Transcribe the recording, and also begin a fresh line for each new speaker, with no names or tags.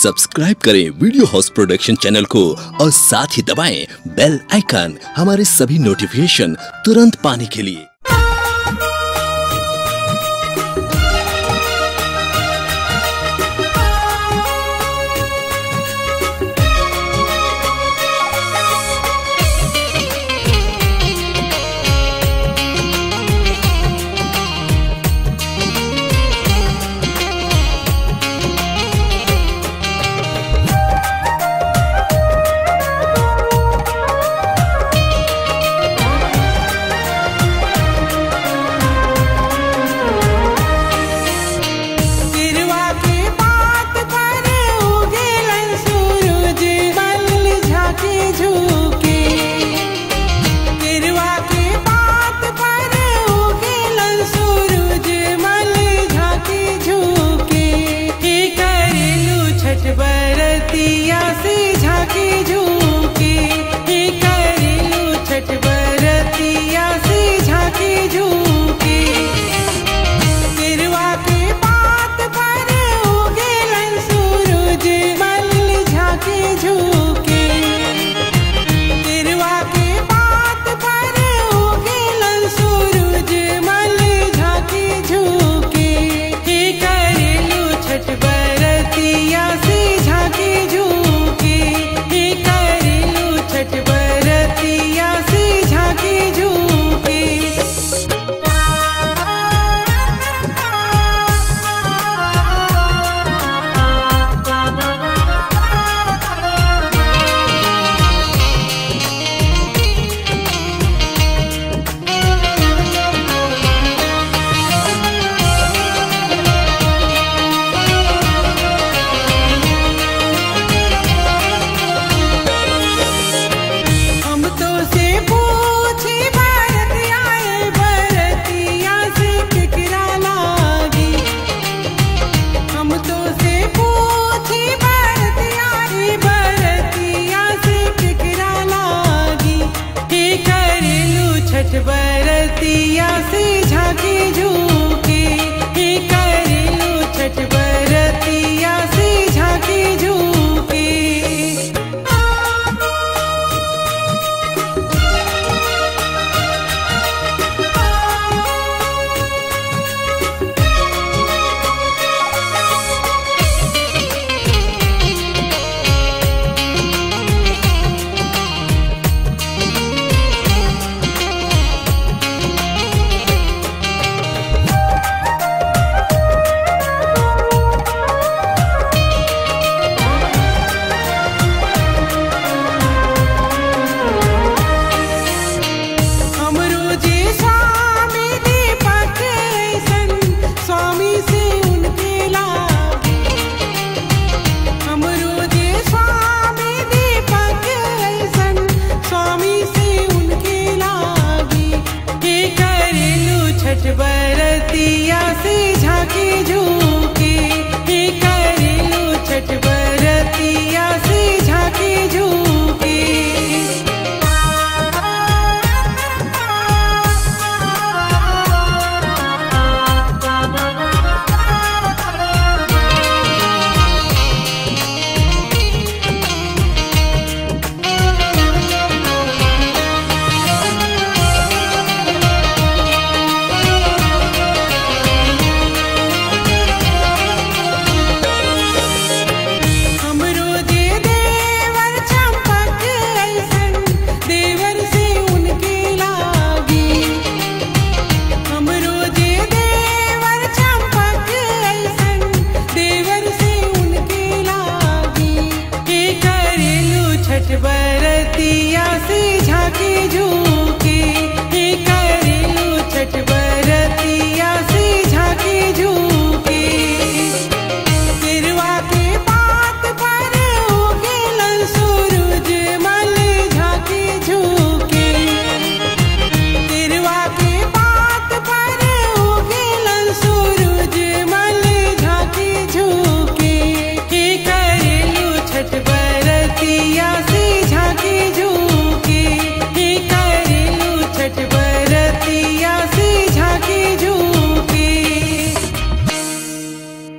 Subscribe करें video house production channel को और साथ ही दबाएं बेल आइकन हमारे सभी नोटिफिकेशन तुरंत पाने के लिए।
बरतिया से झांकी झूके हे करेलू छठ बरतिया से झांकी झूके गिरवा के बात पर उगेलन सूरज मल झांकी झूके गिरवा के बात पर उगेलन सूरज मल झांकी झूके हे करेलू छठ बरतिया